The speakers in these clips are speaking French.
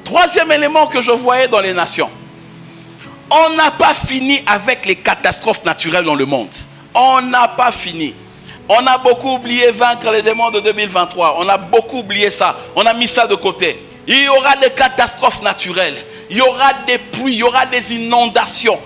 Troisième élément que je voyais dans les nations. On n'a pas fini avec les catastrophes naturelles dans le monde. On n'a pas fini. On a beaucoup oublié vaincre les démons de 2023. On a beaucoup oublié ça. On a mis ça de côté. Il y aura des catastrophes naturelles. Il y aura des pluies, il y aura des inondations.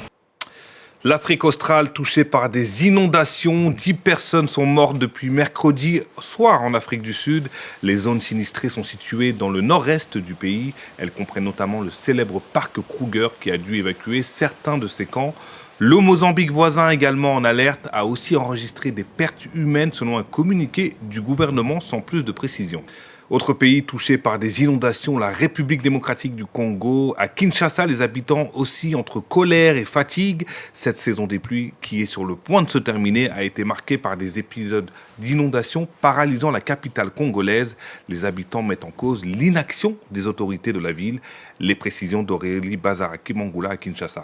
L'Afrique australe touchée par des inondations. 10 personnes sont mortes depuis mercredi soir en Afrique du Sud. Les zones sinistrées sont situées dans le nord-est du pays. Elles comprennent notamment le célèbre parc Kruger qui a dû évacuer certains de ses camps. Le Mozambique voisin, également en alerte, a aussi enregistré des pertes humaines selon un communiqué du gouvernement sans plus de précision. Autre pays touché par des inondations, la République démocratique du Congo. À Kinshasa, les habitants oscillent entre colère et fatigue. Cette saison des pluies, qui est sur le point de se terminer, a été marquée par des épisodes d'inondations paralysant la capitale congolaise. Les habitants mettent en cause l'inaction des autorités de la ville. Les précisions d'Aurélie Bazaraki-Mangoula à Kinshasa.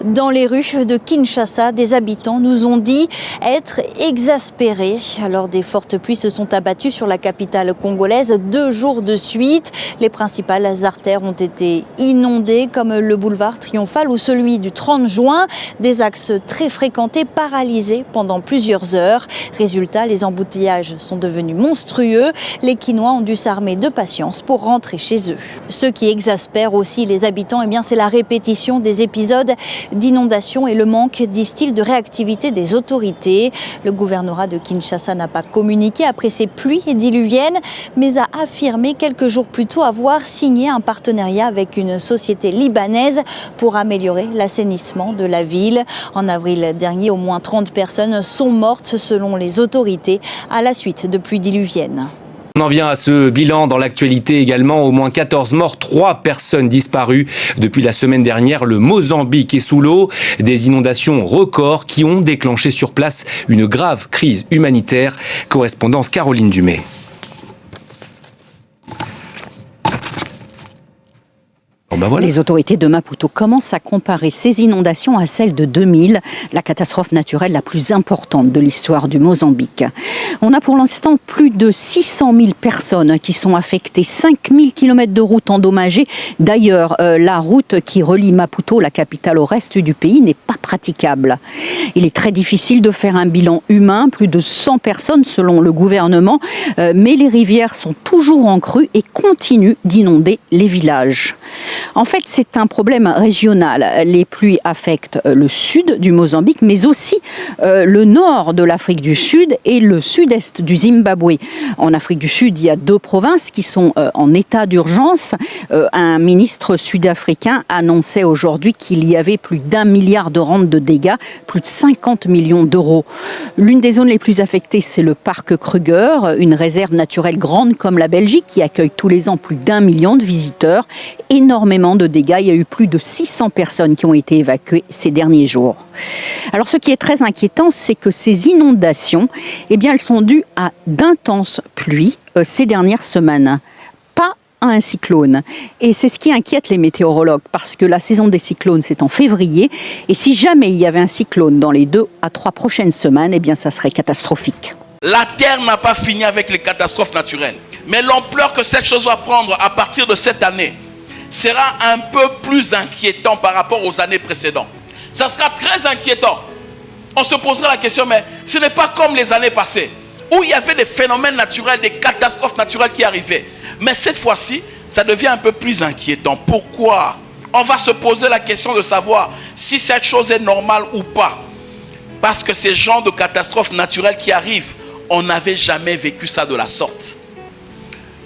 Dans les rues de Kinshasa, des habitants nous ont dit être exaspérés. Alors des fortes pluies se sont abattues sur la capitale congolaise 2 jours de suite. Les principales artères ont été inondées comme le boulevard Triomphal ou celui du 30 juin. Des axes très fréquentés paralysés pendant plusieurs heures. Résultat, les embouteillages sont devenus monstrueux. Les Kinois ont dû s'armer de patience pour rentrer chez eux. Ce qui exaspère aussi les habitants, c'est la répétition des épisodes d'inondation et le manque, disent-ils, de réactivité des autorités. Le gouvernorat de Kinshasa n'a pas communiqué après ces pluies diluviennes, mais a affirmé quelques jours plus tôt avoir signé un partenariat avec une société libanaise pour améliorer l'assainissement de la ville. En avril dernier, au moins 30 personnes sont mortes selon les autorités à la suite de pluies diluviennes. On en vient à ce bilan dans l'actualité également. Au moins 14 morts, 3 personnes disparues. Depuis la semaine dernière, le Mozambique est sous l'eau. Des inondations records qui ont déclenché sur place une grave crise humanitaire. Correspondance Caroline Dumais. Voilà. Les autorités de Maputo commencent à comparer ces inondations à celles de 2000, la catastrophe naturelle la plus importante de l'histoire du Mozambique. On a pour l'instant plus de 600 000 personnes qui sont affectées, 5 000 km de routes endommagées. D'ailleurs, la route qui relie Maputo, la capitale, au reste du pays n'est pas praticable. Il est très difficile de faire un bilan humain, plus de 100 personnes selon le gouvernement, mais les rivières sont toujours en crue et continuent d'inonder les villages. En fait, c'est un problème régional. Les pluies affectent le sud du Mozambique, mais aussi le nord de l'Afrique du Sud et le sud-est du Zimbabwe. En Afrique du Sud, il y a 2 provinces qui sont en état d'urgence. Un ministre sud-africain annonçait aujourd'hui qu'il y avait plus d'1 milliard de rentes de dégâts, plus de 50 millions d'euros. L'une des zones les plus affectées, c'est le parc Kruger, une réserve naturelle grande comme la Belgique qui accueille tous les ans plus d'1 million de visiteurs. Énormément de dégâts. Il y a eu plus de 600 personnes qui ont été évacuées ces derniers jours. Alors, ce qui est très inquiétant, c'est que ces inondations, elles sont dues à d'intenses pluies ces dernières semaines. Pas à un cyclone. Et c'est ce qui inquiète les météorologues, parce que la saison des cyclones, c'est en février. Et si jamais il y avait un cyclone dans les 2 à 3 prochaines semaines, ça serait catastrophique. La Terre n'a pas fini avec les catastrophes naturelles. Mais l'ampleur que cette chose va prendre à partir de cette année sera un peu plus inquiétant par rapport aux années précédentes. Ça sera très inquiétant. On se posera la question, mais ce n'est pas comme les années passées, où il y avait des phénomènes naturels, des catastrophes naturelles qui arrivaient. Mais cette fois-ci, ça devient un peu plus inquiétant. Pourquoi? On va se poser la question de savoir si cette chose est normale ou pas. Parce que ces genres de catastrophes naturelles qui arrivent, on n'avait jamais vécu ça de la sorte.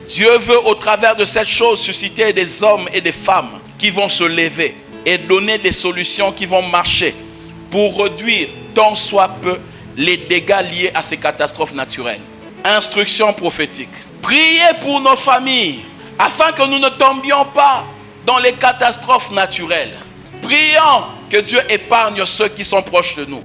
Dieu veut au travers de cette chose susciter des hommes et des femmes qui vont se lever et donner des solutions qui vont marcher pour réduire tant soit peu les dégâts liés à ces catastrophes naturelles. Instruction prophétique. Priez pour nos familles afin que nous ne tombions pas dans les catastrophes naturelles. Prions que Dieu épargne ceux qui sont proches de nous.